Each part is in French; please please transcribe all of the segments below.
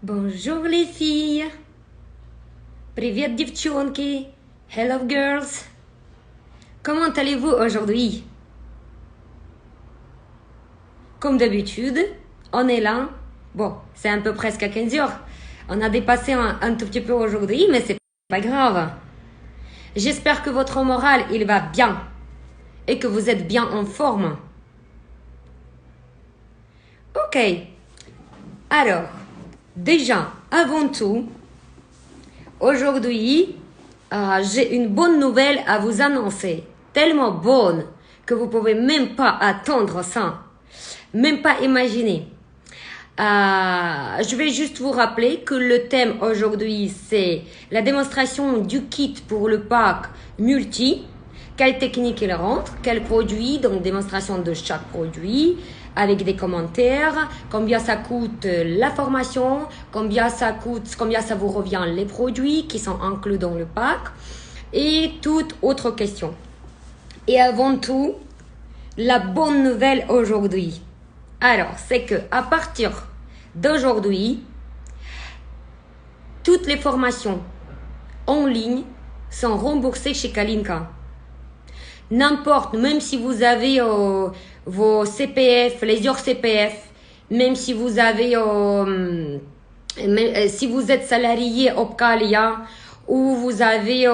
Bonjour les filles. Привет девчонки. Hello girls. Comment allez-vous aujourd'hui? Comme d'habitude, on est là. Bon, c'est un peu presque à 15 heures. On a dépassé un tout petit peu aujourd'hui, mais c'est pas grave. J'espère que votre moral, il va bien. Et que vous êtes bien en forme. Ok. Alors, déjà, avant tout, aujourd'hui, j'ai une bonne nouvelle à vous annoncer. Tellement bonne que vous pouvez même pas attendre ça. Même pas imaginer. Je vais juste vous rappeler que le thème aujourd'hui, c'est la démonstration du kit pour le pack multi. Quelle technique il rentre, quel produit, donc démonstration de chaque produit, avec des commentaires, combien ça coûte la formation, combien ça vous revient les produits qui sont inclus dans le pack, et toute autre question. Et avant tout, la bonne nouvelle aujourd'hui. Alors, c'est que à partir d'aujourd'hui, toutes les formations en ligne sont remboursées chez Kalinka. N'importe, même si vous avez vos CPF, les heures CPF, même si vous avez, si vous êtes salarié Opcalia ou vous avez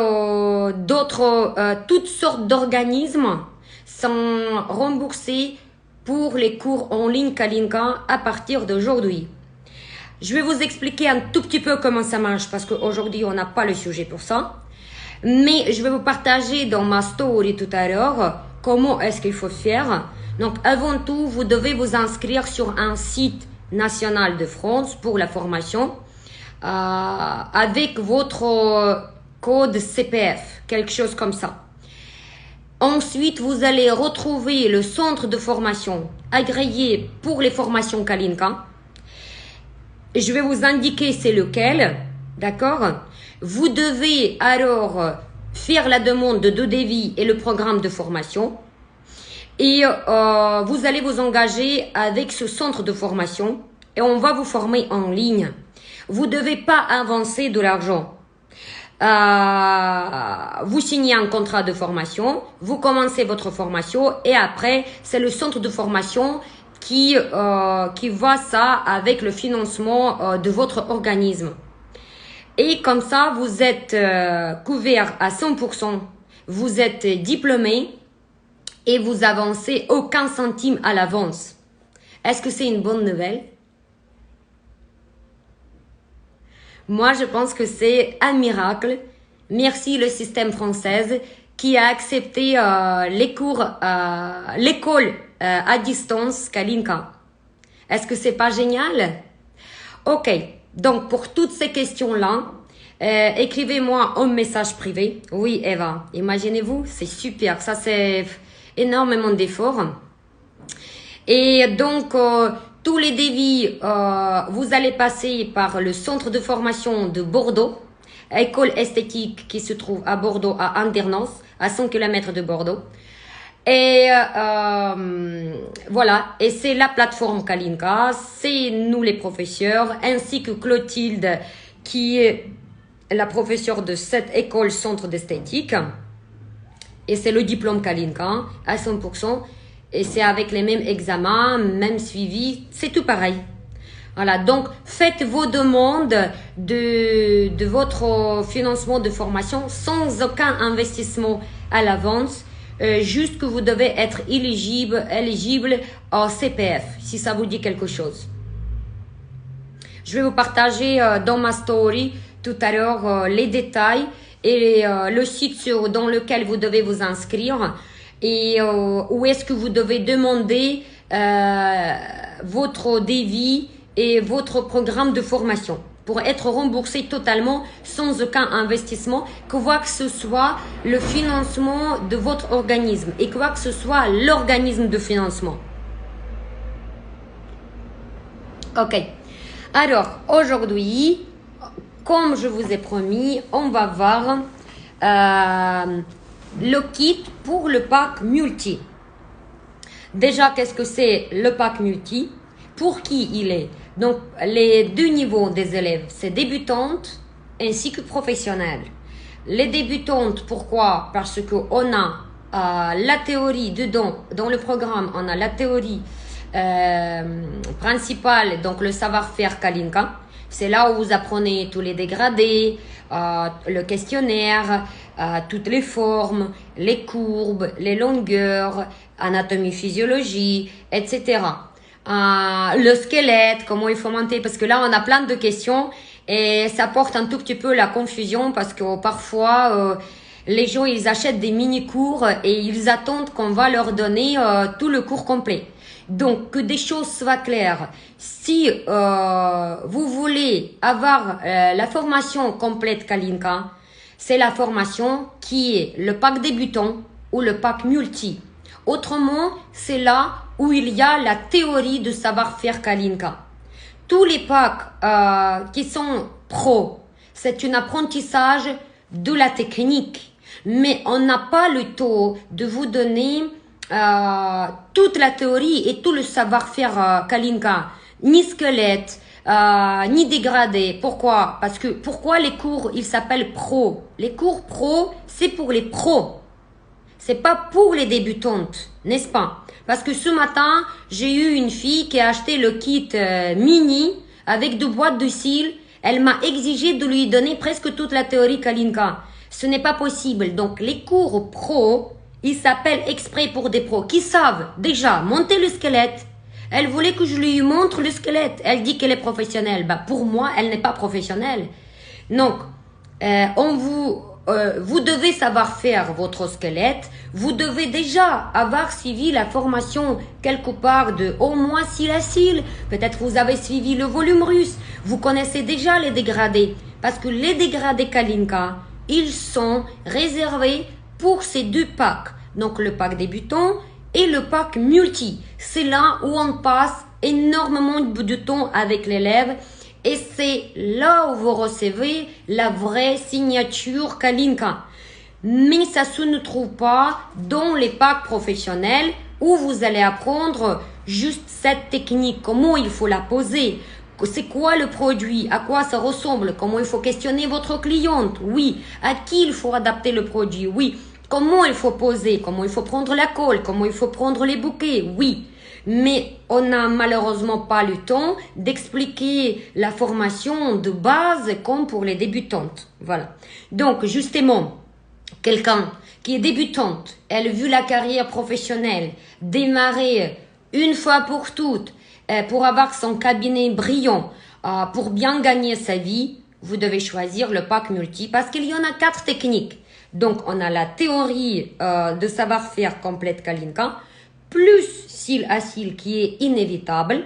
toutes sortes d'organismes sont remboursés pour les cours en ligne Kalinka à partir d'aujourd'hui. Je vais vous expliquer un tout petit peu comment ça marche parce qu'aujourd'hui on n'a pas le sujet pour ça. Mais je vais vous partager dans ma story tout à l'heure comment est-ce qu'il faut faire. Donc avant tout, vous devez vous inscrire sur un site national de France pour la formation avec votre code CPF, quelque chose comme ça. Ensuite, vous allez retrouver le centre de formation agréé pour les formations Kalinka. Je vais vous indiquer c'est lequel, d'accord? Vous devez alors faire la demande de devis et le programme de formation. Et vous allez vous engager avec ce centre de formation et on va vous former en ligne. Vous ne devez pas avancer de l'argent. Vous signez un contrat de formation, vous commencez votre formation et après, c'est le centre de formation qui voit ça avec le financement de votre organisme. Et comme ça, vous êtes couvert à 100%, vous êtes diplômé et vous avancez aucun centime à l'avance. Est-ce que c'est une bonne nouvelle? Moi, je pense que c'est un miracle. Merci le système français qui a accepté les cours, l'école à distance Kalinka. Est-ce que c'est pas génial? Ok. Donc, pour toutes ces questions-là, écrivez-moi un message privé. Oui, Eva, imaginez-vous, c'est super. Ça, c'est énormément d'efforts. Et donc, tous les devis, vous allez passer par le centre de formation de Bordeaux, école esthétique qui se trouve à Bordeaux, à Andernans, à 100 km de Bordeaux. Et voilà, et c'est la plateforme Kalinka, c'est nous les professeurs, ainsi que Clotilde, qui est la professeure de cette école centre d'esthétique. Et c'est le diplôme Kalinka à 100%. Et c'est avec les mêmes examens, même suivi, c'est tout pareil. Voilà, donc faites vos demandes de votre financement de formation sans aucun investissement à l'avance. Juste que vous devez être éligible au CPF, si ça vous dit quelque chose. Je vais vous partager dans ma story tout à l'heure les détails et le site dans lequel vous devez vous inscrire et où est-ce que vous devez demander votre devis et votre programme de formation pour être remboursé totalement sans aucun investissement, quoi que ce soit le financement de votre organisme et quoi que ce soit l'organisme de financement. Ok. Alors, aujourd'hui, comme je vous ai promis, on va voir le kit pour le pack multi. Déjà, qu'est-ce que c'est le pack multi? Pour qui il est? Donc, les deux niveaux des élèves, c'est débutantes ainsi que professionnelles. Les débutantes, pourquoi? Parce qu'on a la théorie dedans, dans le programme, on a la théorie principale, donc le savoir-faire Kalinka. C'est là où vous apprenez tous les dégradés, le questionnaire, toutes les formes, les courbes, les longueurs, anatomie, physiologie, etc. Le squelette, comment il faut monter, parce que là on a plein de questions et ça porte un tout petit peu la confusion parce que parfois les gens ils achètent des mini-cours et ils attendent qu'on va leur donner tout le cours complet. Donc, que des choses soient claires. Si vous voulez avoir la formation complète Kalinka, c'est la formation qui est le pack débutant ou le pack multi. Autrement, c'est là où il y a la théorie de savoir-faire Kalinka. Tous les packs qui sont pro, c'est un apprentissage de la technique. Mais on n'a pas le temps de vous donner toute la théorie et tout le savoir-faire Kalinka, ni squelette, ni dégradé. Pourquoi? Parce que pourquoi les cours ils s'appellent pro? Les cours pro, c'est pour les pros. C'est pas pour les débutantes, n'est-ce pas? Parce que ce matin, j'ai eu une fille qui a acheté le kit mini avec 2 boîtes de cils. Elle m'a exigé de lui donner presque toute la théorie Kalinka. Ce n'est pas possible. Donc les cours pro, ils s'appellent exprès pour des pros qui savent déjà monter le squelette. Elle voulait que je lui montre le squelette. Elle dit qu'elle est professionnelle. Bah, pour moi, elle n'est pas professionnelle. Donc, vous devez savoir faire votre squelette. Vous devez déjà avoir suivi la formation quelque part de au moins cil à cil. Peut-être vous avez suivi le volume russe. Vous connaissez déjà les dégradés. Parce que les dégradés Kalinka, ils sont réservés pour ces 2 packs. Donc le pack débutant et le pack multi. C'est là où on passe énormément de temps avec l'élève. Et c'est là où vous recevez la vraie signature Kalinka. Mais ça se ne trouve pas dans les packs professionnels où vous allez apprendre juste cette technique, comment il faut la poser, c'est quoi le produit, à quoi ça ressemble, comment il faut questionner votre cliente, oui, à qui il faut adapter le produit, oui, comment il faut poser, comment il faut prendre la colle, comment il faut prendre les bouquets, oui. Mais on n'a malheureusement pas le temps d'expliquer la formation de base comme pour les débutantes. Voilà. Donc, justement, quelqu'un qui est débutante, elle a vu la carrière professionnelle démarrer une fois pour toutes, pour avoir son cabinet brillant, pour bien gagner sa vie, vous devez choisir le pack multi parce qu'il y en a 4 techniques. Donc, on a la théorie de savoir-faire complète Kalinka, plus cil à cil qui est inévitable.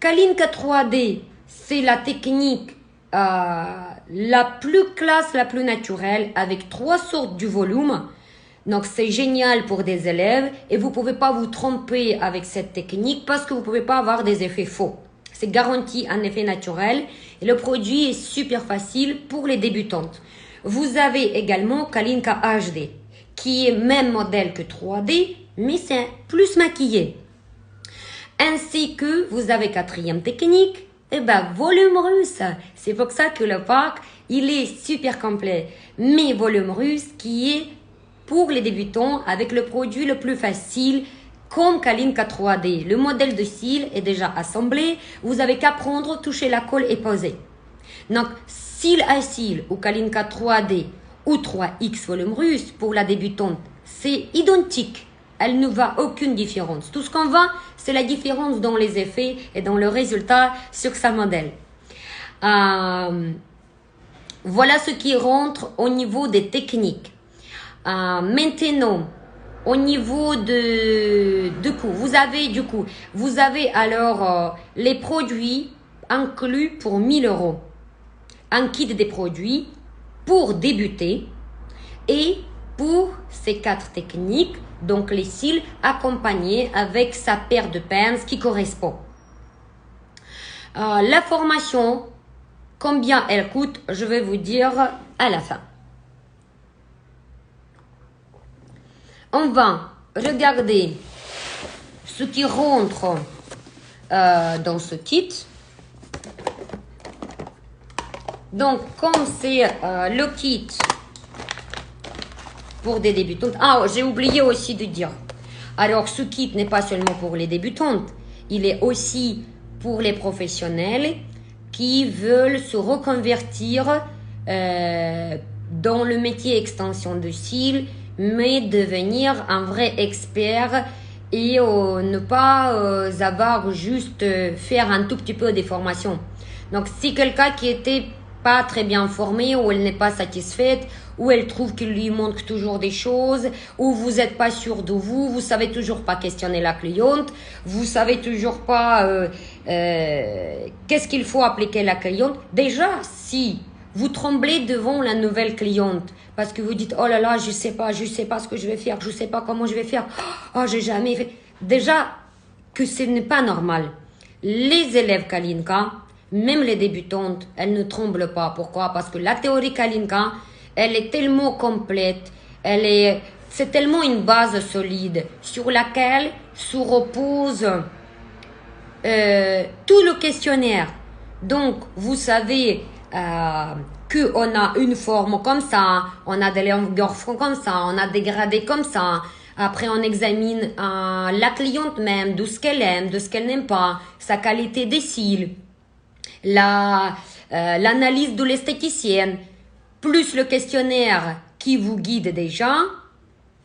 Kalinka 3D, c'est la technique la plus classe, la plus naturelle, avec 3 sortes du volume. Donc, c'est génial pour des élèves et vous ne pouvez pas vous tromper avec cette technique parce que vous ne pouvez pas avoir des effets faux. C'est garanti un effet naturel et le produit est super facile pour les débutantes. Vous avez également Kalinka HD qui est même modèle que 3D, mais c'est plus maquillé. Ainsi que vous avez 4e technique, volume russe. C'est pour ça que le pack, il est super complet. Mais volume russe qui est pour les débutants avec le produit le plus facile comme Kalinka 3D. Le modèle de cils est déjà assemblé. Vous avez qu'à prendre, toucher la colle et poser. Donc, cil à cil ou Kalinka 3D ou 3X volume russe pour la débutante, c'est identique. Elle ne voit aucune différence. Tout ce qu'on voit, c'est la différence dans les effets et dans le résultat sur sa modèle. Voilà ce qui rentre au niveau des techniques. Maintenant, au niveau de coût, vous avez alors les produits inclus pour 1000 €. Un kit des produits pour débuter et pour ces 4 techniques, donc les cils accompagnés avec sa paire de pinces qui correspond. La formation, combien elle coûte, je vais vous dire à la fin. On va regarder ce qui rentre dans ce kit. Donc, comme c'est le kit pour des débutantes. Ah, j'ai oublié aussi de dire. Alors, ce kit n'est pas seulement pour les débutantes. Il est aussi pour les professionnels qui veulent se reconvertir dans le métier extension de cils, mais devenir un vrai expert et ne pas avoir juste faire un tout petit peu des formations. Donc, si quelqu'un qui était pas très bien formée, ou elle n'est pas satisfaite, ou elle trouve qu'il lui manque toujours des choses, ou vous n'êtes pas sûr de vous, vous savez toujours pas questionner la cliente, vous savez toujours pas qu'est-ce qu'il faut appliquer à la cliente. Déjà, si vous tremblez devant la nouvelle cliente, parce que vous dites, oh là là, je sais pas ce que je vais faire, je sais pas comment je vais faire, oh, j'ai jamais fait. Déjà, que ce n'est pas normal. Les élèves Kalinka, même les débutantes, elles ne tremblent pas. Pourquoi? Parce que la théorie Kalinka, elle est tellement complète, c'est tellement une base solide sur laquelle se repose tout le questionnaire. Donc, vous savez qu'on a une forme comme ça, on a des longueurs comme ça, on a des gradés comme ça. Après, on examine la cliente même, de ce qu'elle aime, de ce qu'elle n'aime pas, sa qualité des cils, l'analyse de l'esthéticienne, plus le questionnaire qui vous guide déjà.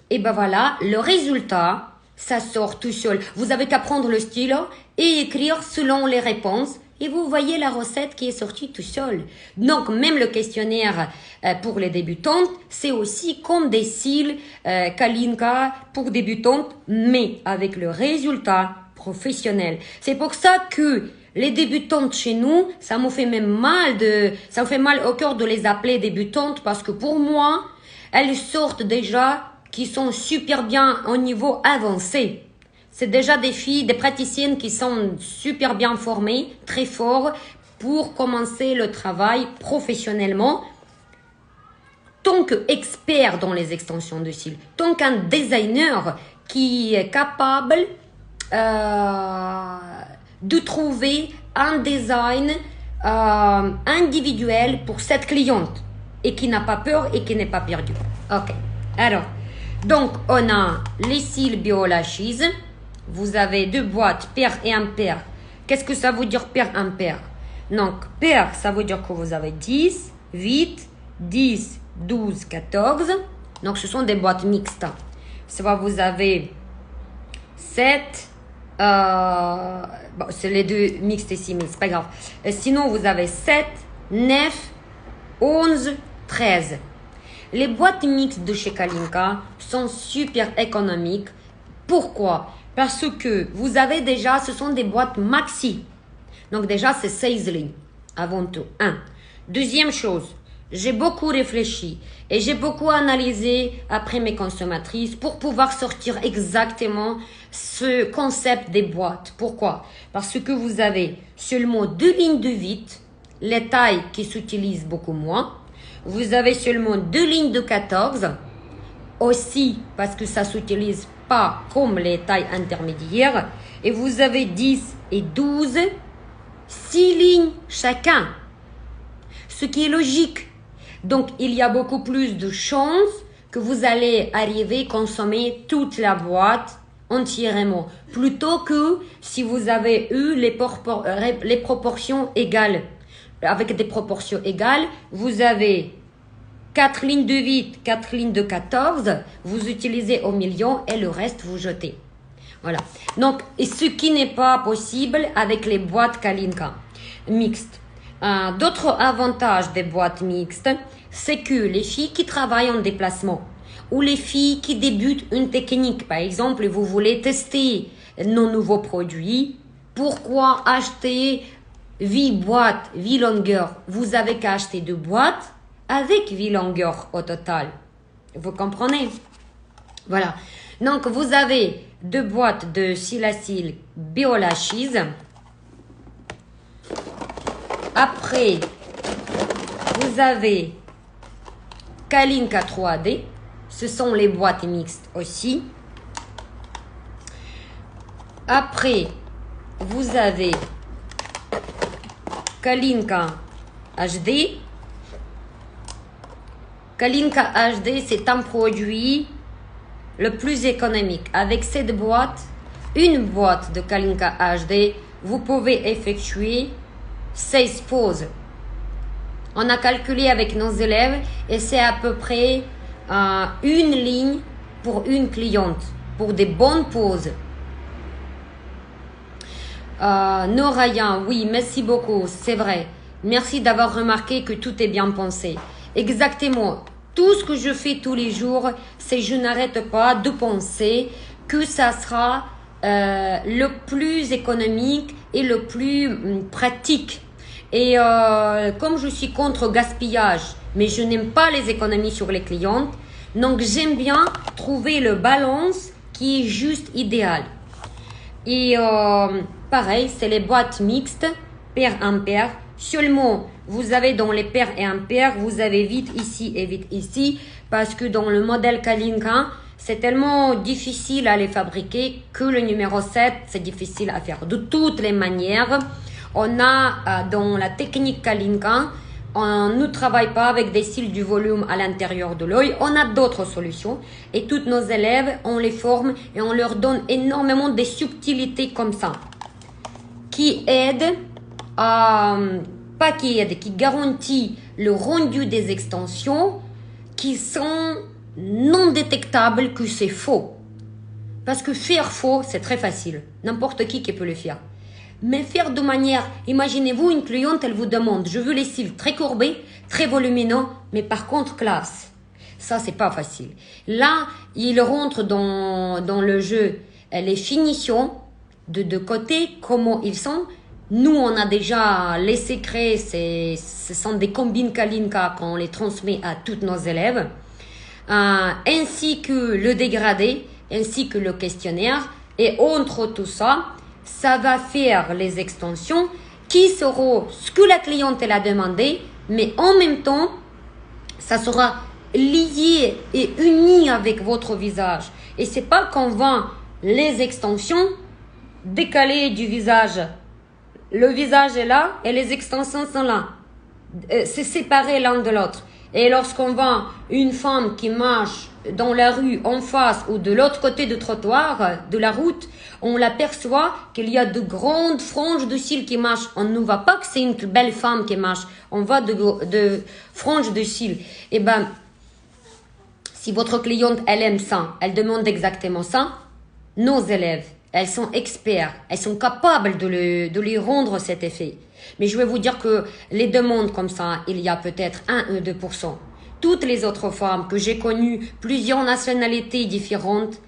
Et ben voilà, le résultat, ça sort tout seul. Vous avez qu'à prendre le stylo et écrire selon les réponses. Et vous voyez la recette qui est sortie tout seul. Donc, même le questionnaire pour les débutantes, c'est aussi comme des cils Kalinka pour débutantes, mais avec le résultat professionnel. C'est pour ça que les débutantes chez nous, ça me fait mal au cœur de les appeler débutantes, parce que pour moi, elles sortent déjà qui sont super bien au niveau avancé. C'est déjà des filles, des praticiennes qui sont super bien formées, très fortes, pour commencer le travail professionnellement. Tant qu'expert dans les extensions de cils, tant qu'un designer qui est capable de trouver un design individuel pour cette cliente et qui n'a pas peur et qui n'est pas perdu. Ok, alors, donc on a les cils Biolashes. Vous avez deux boîtes, paire et impair. Qu'est-ce que ça veut dire paire, impair? Donc, paire, ça veut dire que vous avez 10, 8, 10, 12, 14. Donc, ce sont des boîtes mixtes. Soit vous avez 7, bon, c'est les deux mixtes ici, mais c'est pas grave. Sinon, vous avez 7, 9, 11, 13. Les boîtes mixtes de chez Kalinka sont super économiques. Pourquoi? Parce que vous avez déjà, ce sont des boîtes maxi. Donc déjà, c'est 16 lignes, avant tout. Deuxième chose, j'ai beaucoup réfléchi et j'ai beaucoup analysé après mes consommatrices pour pouvoir sortir exactement ce concept des boîtes. Pourquoi? Parce que vous avez seulement 2 lignes de 8, les tailles qui s'utilisent beaucoup moins. Vous avez seulement 2 lignes de 14, aussi parce que ça s'utilise pas comme les tailles intermédiaires. Et vous avez 10 et 12, 6 lignes chacun. Ce qui est logique. Donc, il y a beaucoup plus de chances que vous allez arriver à consommer toute la boîte entièrement. Plutôt que si vous avez eu les proportions égales. Avec des proportions égales, vous avez 4 lignes de 8, 4 lignes de 14, vous utilisez au milieu et le reste vous jetez. Voilà. Donc, et ce qui n'est pas possible avec les boîtes Kalinka mixtes. D'autres avantages des boîtes mixtes, c'est que les filles qui travaillent en déplacement ou les filles qui débutent une technique, par exemple, vous voulez tester nos nouveaux produits, pourquoi acheter 8 boîtes, 8 longueurs? Vous avez qu'à acheter 2 boîtes avec 8 longueurs au total. Vous comprenez? Voilà. Donc, vous avez 2 boîtes de cils à cils Biolashes. Après, vous avez Kalinka 3D. Ce sont les boîtes mixtes aussi. Après, vous avez Kalinka HD. Kalinka HD, c'est un produit le plus économique. Avec cette boîte, une boîte de Kalinka HD, vous pouvez effectuer 16 poses. On a calculé avec nos élèves et c'est à peu près une ligne pour une cliente, pour des bonnes poses. Norayan, oui, merci beaucoup, c'est vrai. Merci d'avoir remarqué que tout est bien pensé. Exactement. Tout ce que je fais tous les jours, c'est je n'arrête pas de penser que ça sera le plus économique et le plus pratique. Et comme je suis contre gaspillage, mais je n'aime pas les économies sur les clientes, donc j'aime bien trouver le balance qui est juste idéal. Et pareil, c'est les boîtes mixtes, paire-impair. Seulement, vous avez dans les paires et impaires, vous avez vite ici et vite ici, parce que dans le modèle Kalinka, c'est tellement difficile à les fabriquer que le numéro 7, c'est difficile à faire. De toutes les manières, on a dans la technique Kalinka, on ne travaille pas avec des cils du volume à l'intérieur de l'œil, on a d'autres solutions. Et tous nos élèves, on les forme et on leur donne énormément de subtilités comme ça, qui aident qui garantit le rendu des extensions qui sont non détectables que c'est faux. Parce que faire faux, c'est très facile. N'importe qui peut le faire. Mais faire de manière, imaginez-vous une cliente, elle vous demande, je veux les cils très courbés, très volumineux, mais par contre classe. Ça, c'est pas facile. Là, il rentre dans le jeu les finitions de côté, comment ils sont. Nous, on a déjà les secrets, ce sont des combines Kalinka qu'on les transmet à tous nos élèves, ainsi que le dégradé, ainsi que le questionnaire. Et entre tout ça, ça va faire les extensions qui seront ce que la cliente elle a demandé, mais en même temps, ça sera lié et uni avec votre visage. Et c'est pas qu'on vend les extensions décalées du visage. Le visage est là et les extensions sont là. C'est séparé l'un de l'autre. Et lorsqu'on voit une femme qui marche dans la rue en face ou de l'autre côté du trottoir, de la route, on l'aperçoit qu'il y a de grandes franges de cils qui marchent. On ne voit pas que c'est une belle femme qui marche. On voit de franges de cils. Et ben, si votre cliente, elle aime ça, elle demande exactement ça, nos élèves, elles sont experts, elles sont capables de lui rendre cet effet. Mais je vais vous dire que les demandes comme ça, il y a peut-être 1 ou 2%. Toutes les autres femmes que j'ai connues, plusieurs nationalités différentes,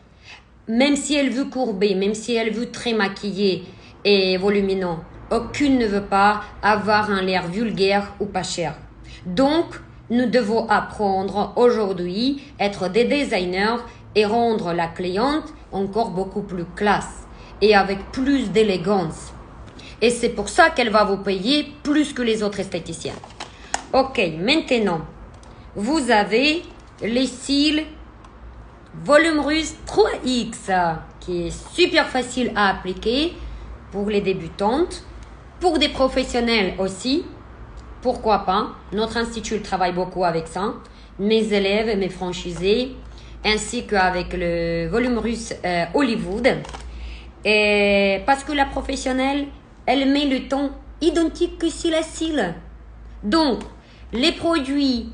même si elles veulent courber, même si elles veulent très maquillées et volumineux, aucune ne veut pas avoir un l'air vulgaire ou pas cher. Donc, nous devons apprendre aujourd'hui, être des designers et rendre la cliente encore beaucoup plus classe et avec plus d'élégance. Et c'est pour ça qu'elle va vous payer plus que les autres esthéticiens. Ok, maintenant, vous avez les cils volume russe 3X qui est super facile à appliquer pour les débutantes, pour des professionnels aussi. Pourquoi pas? Notre institut travaille beaucoup avec ça. Mes élèves, mes franchisés, ainsi qu'avec le volume russe Hollywood. Et parce que la professionnelle, elle met le ton identique que cils à cils. Donc, les produits,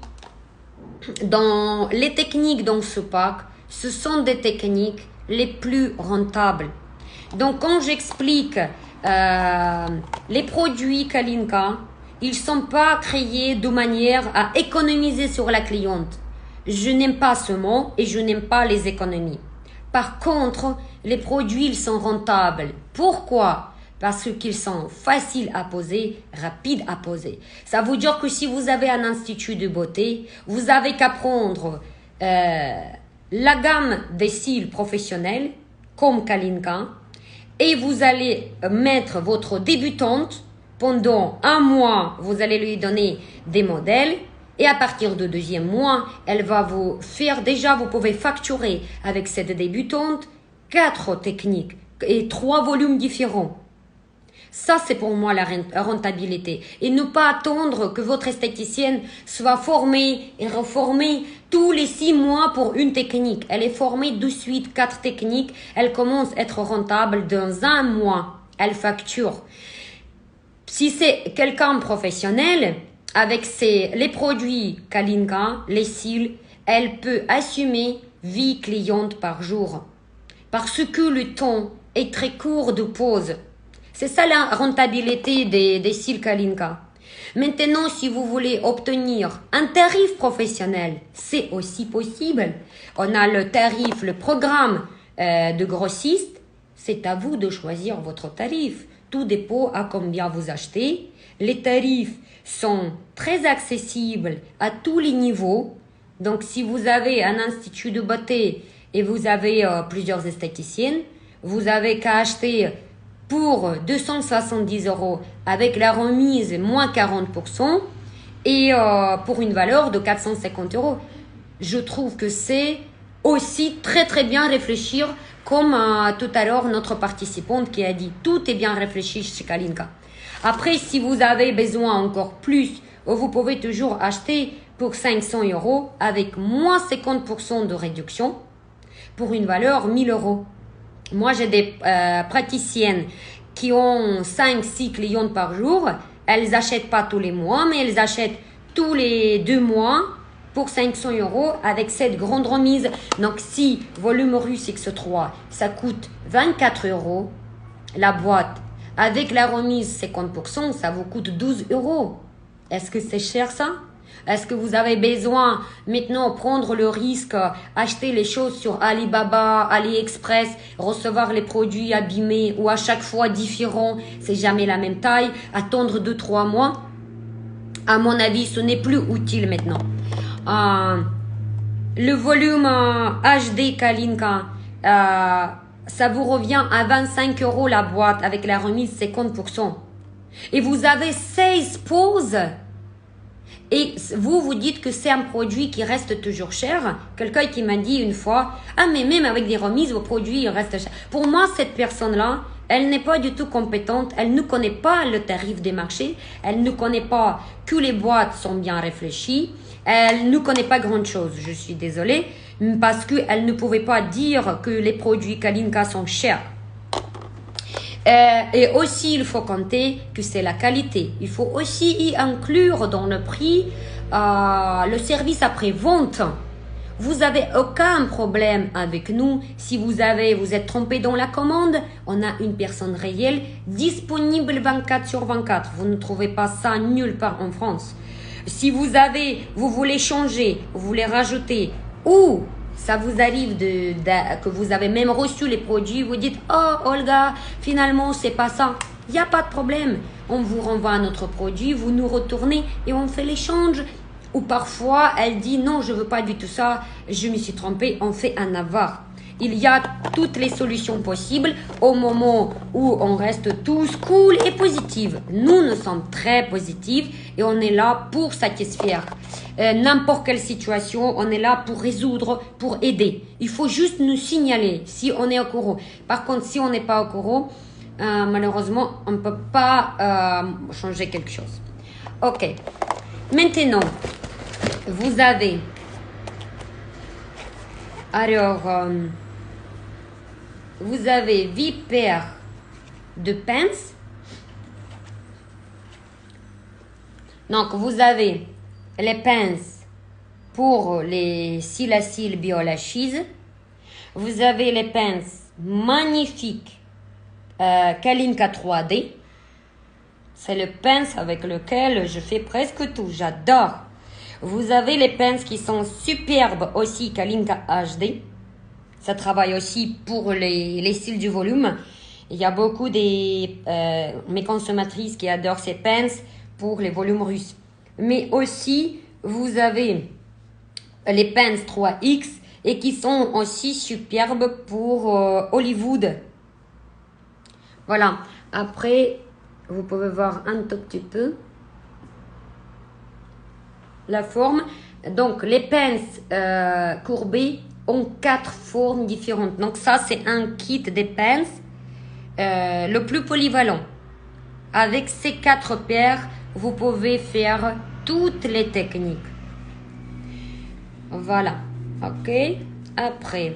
les techniques dans ce pack, ce sont des techniques les plus rentables. Donc, quand j'explique les produits Kalinka, ils ne sont pas créés de manière à économiser sur la cliente. Je n'aime pas ce mot et je n'aime pas les économies. Par contre, les produits, ils sont rentables. Pourquoi? Parce qu'ils sont faciles à poser, rapides à poser. Ça veut dire que si vous avez un institut de beauté, vous avez qu'à prendre la gamme des cils professionnels, comme Kalinka, et vous allez mettre votre débutante. Pendant 1 mois, vous allez lui donner des modèles. Et à partir du 2e mois, elle va vous faire, déjà vous pouvez facturer avec cette débutante 4 techniques et 3 volumes différents. Ça, c'est pour moi la rentabilité. Et ne pas attendre que votre esthéticienne soit formée et reformée tous les 6 mois pour une technique. Elle est formée de suite, 4 techniques. Elle commence à être rentable dans 1 mois. Elle facture. Si c'est quelqu'un professionnel, avec les produits Kalinka, les cils, elle peut assumer 8 clientes par jour. Parce que le temps est très court de pause. C'est ça la rentabilité des cils Kalinka. Maintenant, si vous voulez obtenir un tarif professionnel, c'est aussi possible. On a le tarif, le programme de grossiste. C'est à vous de choisir votre tarif. Tout dépend à combien vous achetez. Les tarifs sont très accessibles à tous les niveaux. Donc, si vous avez un institut de beauté et vous avez plusieurs esthéticiennes, vous avez qu'à acheter pour 270 € avec la remise moins 40% et pour une valeur de 450 €. Je trouve que c'est aussi très bien réfléchir comme tout à l'heure notre participante qui a dit tout est bien réfléchi chez Kalinka. Après, si vous avez besoin encore plus, vous pouvez toujours acheter pour 500 € avec moins 50% de réduction pour une valeur 1000 €. Moi, j'ai des praticiennes qui ont 5-6 clientes par jour. Elles n'achètent pas tous les mois, mais elles achètent tous les 2 mois pour 500 € avec cette grande remise. Donc, si volume russe X3, ça coûte 24 € la boîte, avec la remise 50%, ça vous coûte 12 €. Est-ce que c'est cher ça? Est-ce que vous avez besoin maintenant de prendre le risque, acheter les choses sur Alibaba, AliExpress, recevoir les produits abîmés ou à chaque fois différents, c'est jamais la même taille, attendre 2-3 mois? À mon avis, ce n'est plus utile maintenant. Le volume HD Kalinka, ça vous revient à 25 € la boîte avec la remise 50%. Et vous avez 16 pauses. Et vous dites que c'est un produit qui reste toujours cher. Quelqu'un qui m'a dit une fois, ah mais même avec des remises, vos produits restent chers. Pour moi, cette personne-là, elle n'est pas du tout compétente. Elle ne connaît pas le tarif des marchés. Elle ne connaît pas que les boîtes sont bien réfléchies. Elle ne connaît pas grand-chose. Je suis désolée. Parce qu'elle ne pouvait pas dire que les produits Kalinka sont chers. Et aussi, il faut compter que c'est la qualité. Il faut aussi y inclure dans le prix le service après-vente. Vous n'avez aucun problème avec nous. Si vous êtes trompé dans la commande, on a une personne réelle disponible 24/24. Vous ne trouvez pas ça nulle part en France. Si vous voulez changer, vous voulez rajouter ou ça vous arrive que vous avez même reçu les produits, vous dites « Oh Olga, finalement c'est pas ça ». Il n'y a pas de problème. On vous renvoie notre produit, vous nous retournez et on fait l'échange. Ou parfois, elle dit « Non, je veux pas du tout ça, je me suis trompée », on fait un avoir. Il y a toutes les solutions possibles au moment où on reste tous cool et positifs. Nous sommes très positifs et on est là pour satisfaire. N'importe quelle situation, on est là pour résoudre, pour aider. Il faut juste nous signaler si on est au courant. Par contre, si on n'est pas au courant, malheureusement, on ne peut pas changer quelque chose. Ok. Maintenant, vous avez... Alors... vous avez 8 paires de pinces. Donc, vous avez les pinces pour les cils à cils BioLashes. Vous avez les pinces magnifiques Kalinka 3D. C'est le pince avec lequel je fais presque tout. J'adore. Vous avez les pinces qui sont superbes aussi Kalinka HD. Ça travaille aussi pour les cils du volume. Il y a beaucoup de mes consommatrices qui adorent ces pinces pour les volumes russes. Mais aussi, vous avez les pinces 3X et qui sont aussi superbes pour Hollywood. Voilà. Après, vous pouvez voir un tout petit peu la forme. Donc, les pinces courbées ont 4 formes différentes. Donc ça, c'est un kit des pinces le plus polyvalent. Avec ces 4 paires, vous pouvez faire toutes les techniques. Voilà. Ok. Après,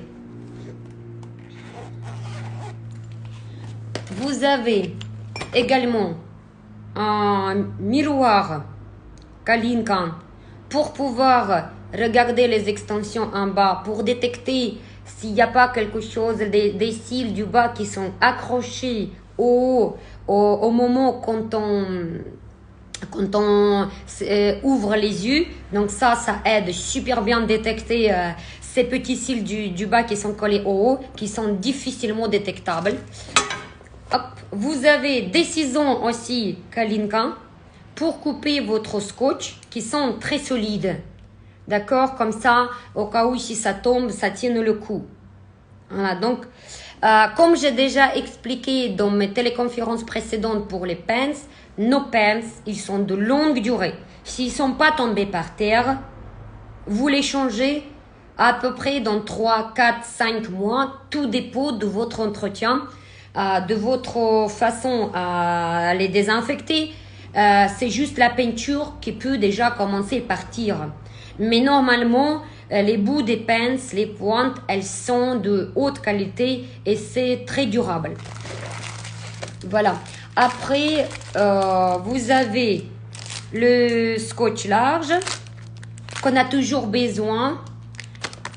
vous avez également un miroir Kalinka pour pouvoir regarder les extensions en bas, pour détecter s'il n'y a pas quelque chose, des cils du bas qui sont accrochés au moment quand on ouvre les yeux. Donc ça aide super bien à détecter ces petits cils du bas qui sont collés au haut, qui sont difficilement détectables. Hop. Vous avez des ciseaux aussi Kalinka pour couper votre scotch qui sont très solides. D'accord? Comme ça, au cas où si ça tombe, ça tient le coup. Voilà, donc, comme j'ai déjà expliqué dans mes téléconférences précédentes pour les pens, nos pens, ils sont de longue durée. S'ils ne sont pas tombés par terre, vous les changez à peu près dans 3, 4, 5 mois. Tout dépend de votre entretien, de votre façon à les désinfecter. C'est juste la peinture qui peut déjà commencer à partir. Mais normalement, les bouts des pinces, les pointes, elles sont de haute qualité et c'est très durable. Voilà. Après, vous avez le scotch large qu'on a toujours besoin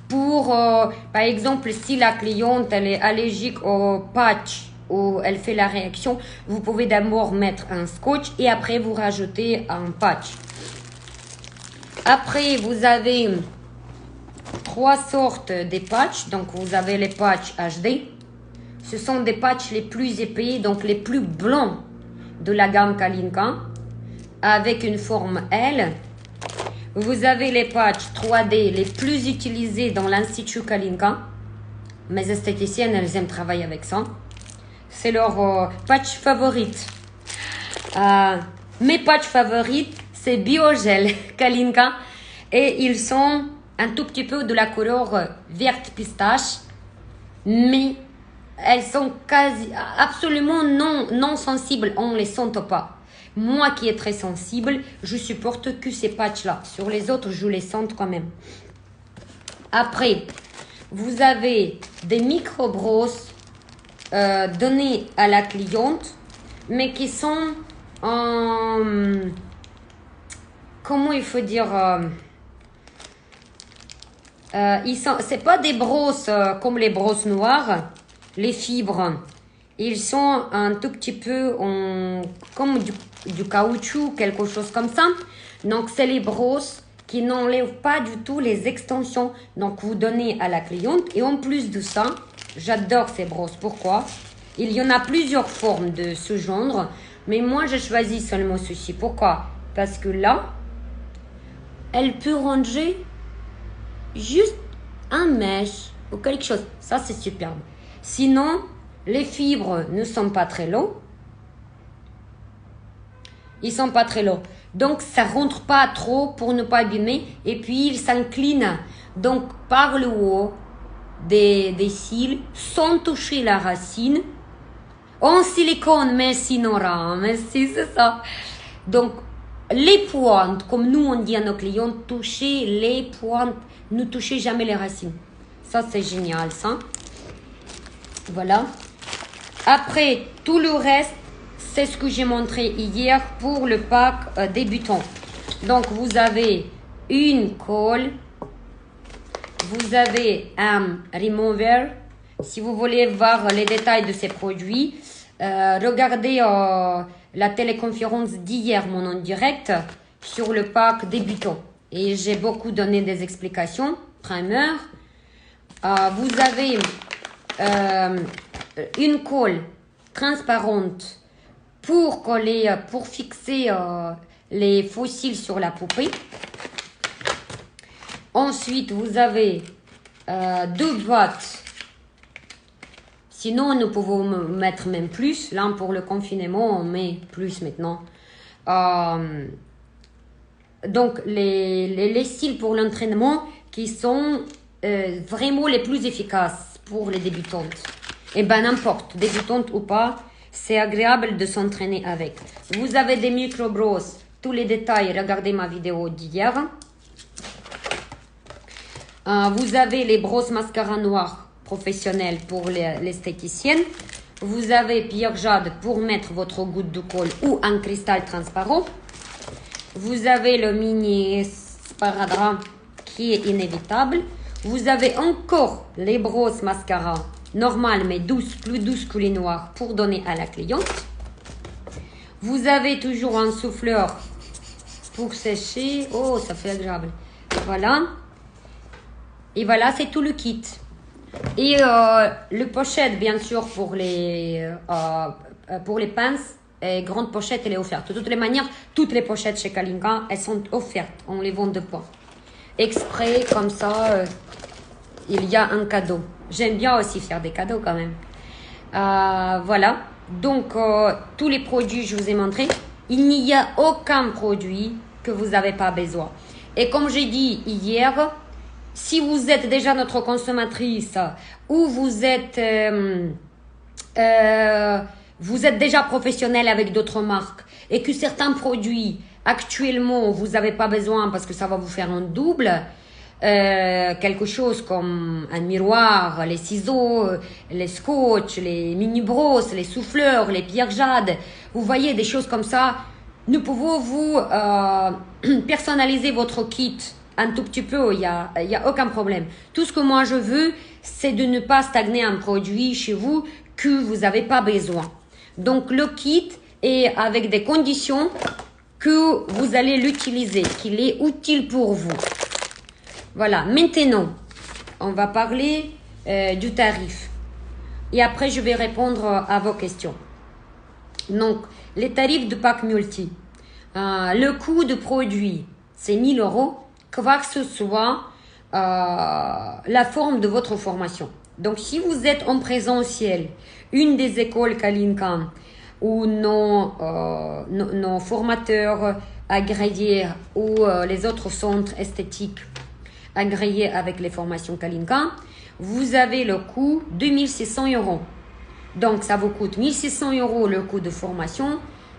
pour, par exemple, si la cliente elle est allergique au patch ou elle fait la réaction, vous pouvez d'abord mettre un scotch et après vous rajoutez un patch. Après, vous avez 3 sortes de patchs. Donc, vous avez les patchs HD. Ce sont des patchs les plus épais, donc les plus blancs de la gamme Kalinka, avec une forme L. Vous avez les patchs 3D les plus utilisés dans l'Institut Kalinka. Mes esthéticiennes, elles aiment travailler avec ça. C'est leur patch favorite. Mes patchs favorites, c'est Biogel Kalinka. Et ils sont un tout petit peu de la couleur verte pistache. Mais elles sont absolument non sensibles. On ne les sent pas. Moi qui est très sensible, je supporte que ces patchs-là. Sur les autres, je les sens quand même. Après, vous avez des micro-brosses données à la cliente, mais qui sont en... Comment il faut dire c'est pas des brosses comme les brosses noires, les fibres. Ils sont un tout petit peu comme du caoutchouc, quelque chose comme ça. Donc, c'est les brosses qui n'enlèvent pas du tout les extensions. Donc, vous donnez à la cliente. Et en plus de ça, j'adore ces brosses. Pourquoi? Il y en a plusieurs formes de ce genre. Mais moi, j'ai choisi seulement ceci. Pourquoi? Parce que là, elle peut ranger juste un mèche ou quelque chose. Ça, c'est superbe. Sinon, les fibres ne sont pas très longs. Ils sont pas très longs. Donc, ça rentre pas trop pour ne pas abîmer. Et puis, ils s'inclinent. Donc, par le haut des cils, sans toucher la racine. En silicone, merci Nora. Merci, c'est ça. Donc, les pointes, comme nous on dit à nos clients, touchez les pointes. Ne touchez jamais les racines. Ça, c'est génial, ça. Voilà. Après, tout le reste, c'est ce que j'ai montré hier pour le pack débutant. Donc, vous avez une colle. Vous avez un remover. Si vous voulez voir les détails de ces produits, regardez la téléconférence d'hier, mon en direct, sur le pack débutant. Et j'ai beaucoup donné des explications. Primer. Vous avez une colle transparente pour coller, pour fixer les fossiles sur la poupée. Ensuite, vous avez 2 boîtes. Sinon, nous pouvons mettre même plus. Là, pour le confinement, on met plus maintenant. Donc, les styles pour l'entraînement qui sont vraiment les plus efficaces pour les débutantes. Et ben n'importe, débutantes ou pas, C'est agréable de s'entraîner avec. Vous avez des micro-brosses. Tous les détails, regardez ma vidéo d'hier. Vous avez les brosses mascara noires professionnelles pour l'esthéticienne. Vous avez pierre jade pour mettre votre goutte de colle ou un cristal transparent. Vous avez le mini sparadrap qui est inévitable. Vous avez encore les brosses mascara normales mais douces, plus douces que les noires pour donner à la cliente. Vous avez toujours un souffleur pour sécher. Oh, ça fait agréable. Voilà. Et voilà, c'est tout le kit. Et le pochette, bien sûr, pour les pinces, et grande pochette, elle est offerte. De toutes les manières, toutes les pochettes chez Kalinka, elles sont offertes. On les vend de poids. Exprès, comme ça, il y a un cadeau. J'aime bien aussi faire des cadeaux quand même. Voilà. Donc, tous les produits, je vous ai montré. Il n'y a aucun produit que vous n'avez pas besoin. Et comme j'ai dit hier, si vous êtes déjà notre consommatrice ou vous êtes déjà professionnel avec d'autres marques et que certains produits actuellement vous n'avez pas besoin parce que ça va vous faire un double, quelque chose comme un miroir, les ciseaux, les scotch, les mini brosses, les souffleurs, les pierres jade, vous voyez des choses comme ça, nous pouvons vous personnaliser votre kit un tout petit peu, il y a aucun problème. Tout ce que moi je veux, c'est de ne pas stagner un produit chez vous que vous n'avez pas besoin. Donc le kit est avec des conditions que vous allez l'utiliser, qu'il est utile pour vous. Voilà, maintenant, on va parler du tarif. Et après, je vais répondre à vos questions. Donc, les tarifs de pack multi. Le coût de produit, c'est 1 000 €. Quoi que ce soit la forme de votre formation. Donc, si vous êtes en présentiel, une des écoles Kalinka ou nos formateurs agréés ou les autres centres esthétiques agréés avec les formations Kalinka, vous avez le coût de 1 600 €. Donc, ça vous coûte 1 600 € le coût de formation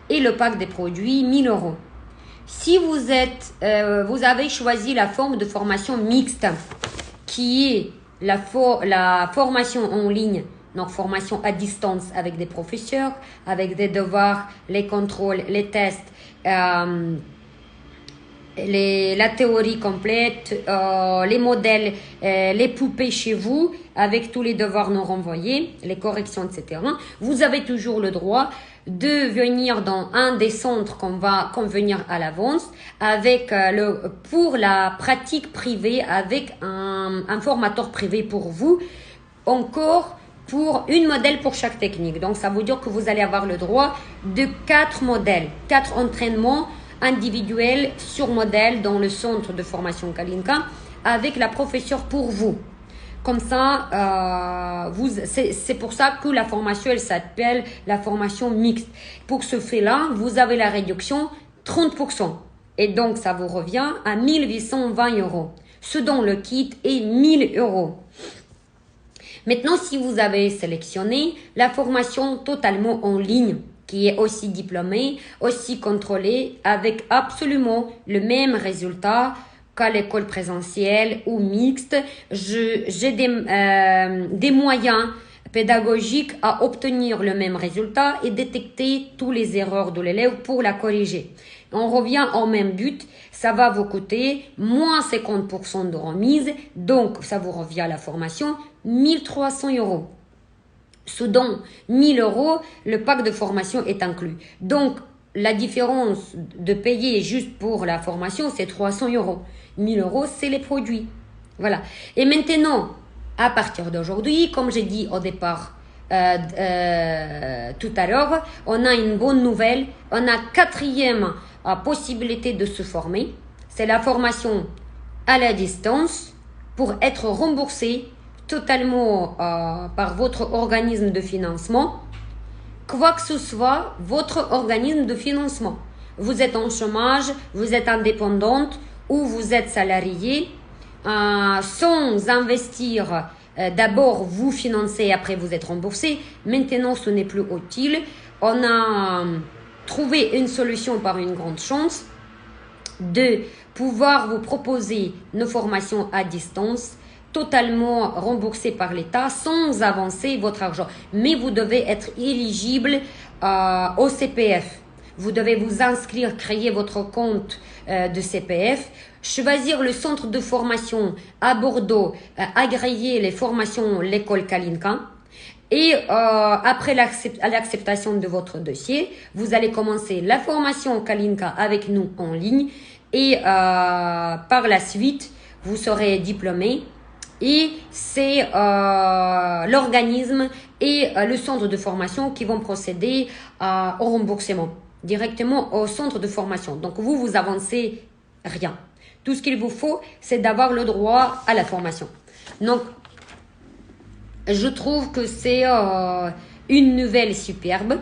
et le pack des produits 1 000 €. Si vous avez choisi la forme de formation mixte, qui est la formation en ligne, donc formation à distance avec des professeurs, avec des devoirs, les contrôles, les tests, la théorie complète, les modèles, les poupées chez vous, avec tous les devoirs non renvoyés, les corrections, etc. Vous avez toujours le droit de venir dans un des centres qu'on va convenir à l'avance avec pour la pratique privée avec un formateur privé pour vous, encore pour une modèle pour chaque technique. Donc ça veut dire que vous allez avoir le droit de 4 modèles, 4 entraînements individuels sur modèle dans le centre de formation Kalinka avec la professeure pour vous. Comme ça, c'est pour ça que la formation, elle s'appelle la formation mixte. Pour ce fait-là, vous avez la réduction 30%. Et donc, ça vous revient à 1 820 €. Ce dont le kit est 1 000 €. Maintenant, si vous avez sélectionné la formation totalement en ligne, qui est aussi diplômée, aussi contrôlée, avec absolument le même résultat qu'à l'école présentielle ou mixte, j'ai des moyens pédagogiques à obtenir le même résultat et détecter toutes les erreurs de l'élève pour la corriger. On revient au même but, ça va vous coûter moins 50% de remise, donc ça vous revient à la formation 1 300 €. Ce dont 1 000 €, le pack de formation est inclus. Donc, la différence de payer juste pour la formation, c'est 300 €. 1 000 €, c'est les produits. Voilà. Et maintenant, à partir d'aujourd'hui, comme j'ai dit au départ tout à l'heure, on a une bonne nouvelle. On a 4e possibilité de se former. C'est la formation à la distance pour être remboursé totalement par votre organisme de financement. Quoi que ce soit, votre organisme de financement. Vous êtes en chômage, vous êtes indépendante ou vous êtes salarié, sans investir, d'abord vous financer, après vous êtes remboursé. Maintenant, ce n'est plus utile. on a trouvé une solution par une grande chance de pouvoir vous proposer nos formations à distance, totalement remboursées par l'État, sans avancer votre argent. Mais vous devez être éligible au CPF. Vous devez vous inscrire, créer votre compte de CPF, choisir le centre de formation à Bordeaux, agréer les formations l'école Kalinka. Et après l'acceptation de votre dossier, vous allez commencer la formation Kalinka avec nous en ligne. Et par la suite, vous serez diplômé. Et c'est l'organisme et le centre de formation qui vont procéder au remboursement directement au centre de formation. Donc vous avancez rien. Tout ce qu'il vous faut, c'est d'avoir le droit à la formation. Donc, je trouve que c'est une nouvelle superbe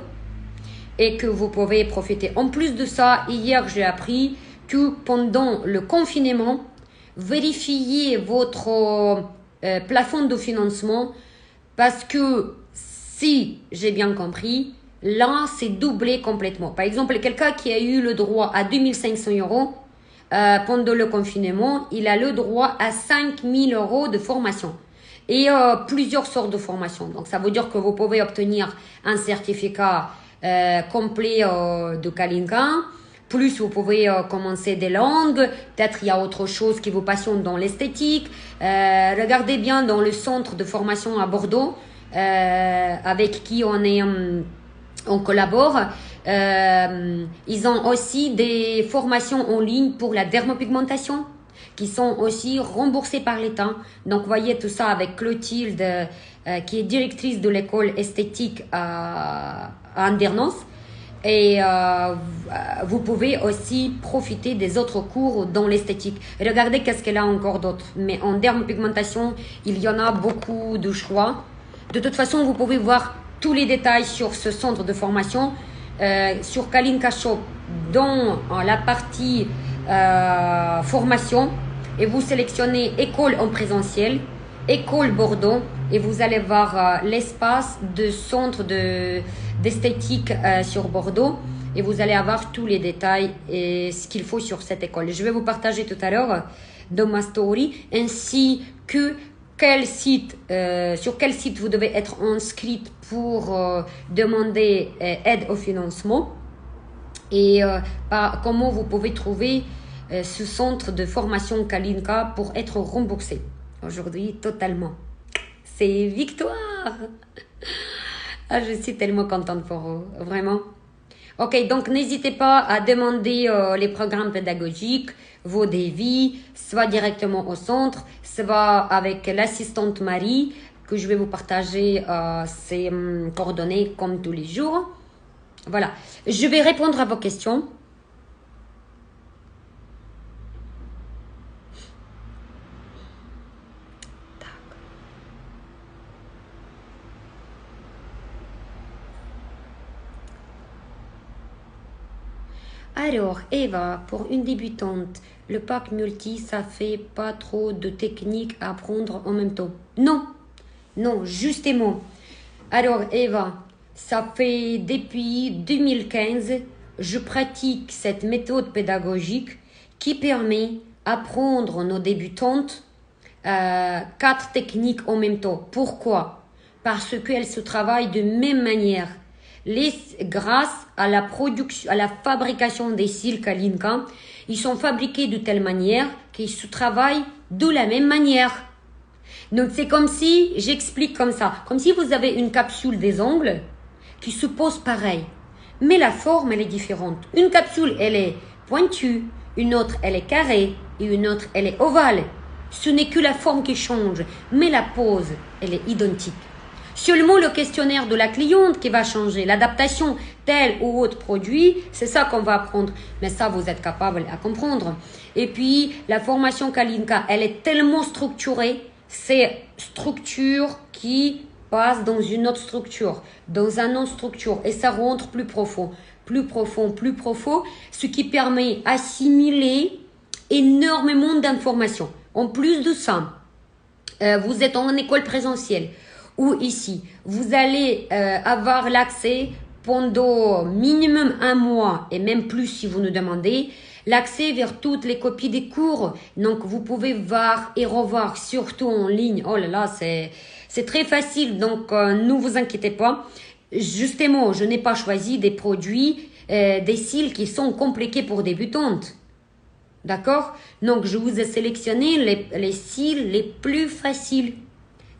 et que vous pouvez profiter. En plus de ça, hier, j'ai appris que pendant le confinement, vérifiez votre plafond de financement parce que si j'ai bien compris, là, c'est doublé complètement. Par exemple, quelqu'un qui a eu le droit à 2500 € pendant le confinement, il a le droit à 5000 € de formation et plusieurs sortes de formations. Donc, ça veut dire que vous pouvez obtenir un certificat complet de Kalinka. Plus, vous pouvez commencer des langues. Peut-être il y a autre chose qui vous passionne dans l'esthétique. Regardez bien dans le centre de formation à Bordeaux, avec qui on collabore. Ils ont aussi des formations en ligne pour la dermopigmentation qui sont aussi remboursées par l'État. Donc, voyez tout ça avec Clotilde, qui est directrice de l'école esthétique à Andernance. Et vous pouvez aussi profiter des autres cours dans l'esthétique. Regardez qu'est-ce qu'elle a encore d'autre. Mais en dermopigmentation, il y en a beaucoup de choix. De toute façon, vous pouvez voir tous les détails sur ce centre de formation sur Kalinka Shop dans la partie formation et vous sélectionnez école en présentiel, école Bordeaux et vous allez voir l'espace de centre d'esthétique sur Bordeaux et vous allez avoir tous les détails et ce qu'il faut sur cette école. Je vais vous partager tout à l'heure dans ma story ainsi que sur quel site vous devez être inscrite pour demander aide au financement et comment vous pouvez trouver ce centre de formation Kalinka pour être remboursé. Aujourd'hui, totalement. C'est victoire. Je suis tellement contente pour vous, vraiment. Ok, donc n'hésitez pas à demander les programmes pédagogiques, vos devis, soit directement au centre, soit avec l'assistante Marie, que je vais vous partager ses coordonnées comme tous les jours. Voilà, je vais répondre à vos questions. Alors, Eva, pour une débutante, le pack multi, ça fait pas trop de techniques à apprendre en même temps. Non, non, justement. Alors, Eva, ça fait depuis 2015, je pratique cette méthode pédagogique qui permet d'apprendre nos débutantes 4 techniques en même temps. Pourquoi? Parce qu'elles se travaillent de même manière. Grâce à la production, à la fabrication des cils Kalinka, ils sont fabriqués de telle manière qu'ils se travaillent de la même manière. Donc c'est comme si, j'explique comme ça, comme si vous avez une capsule des ongles qui se pose pareil, mais la forme elle est différente. Une capsule elle est pointue, une autre elle est carrée et une autre elle est ovale. Ce n'est que la forme qui change, mais la pose elle est identique. Seulement le questionnaire de la cliente qui va changer, l'adaptation tel ou autre produit, c'est ça qu'on va apprendre. Mais ça, vous êtes capable à comprendre. Et puis, la formation Kalinka, elle est tellement structurée, c'est structure qui passe dans une autre structure, dans une autre structure, et ça rentre plus profond, ce qui permet d'assimiler énormément d'informations. En plus de ça, vous êtes en école présentielle, ou ici, vous allez avoir l'accès pendant minimum 1 mois et même plus si vous nous demandez, l'accès vers toutes les copies des cours. Donc, vous pouvez voir et revoir, surtout en ligne. Oh là là, c'est très facile. Donc, ne vous inquiétez pas. Justement, je n'ai pas choisi des produits, des styles qui sont compliqués pour débutantes. D'accord? Donc, je vous ai sélectionné les styles les plus faciles.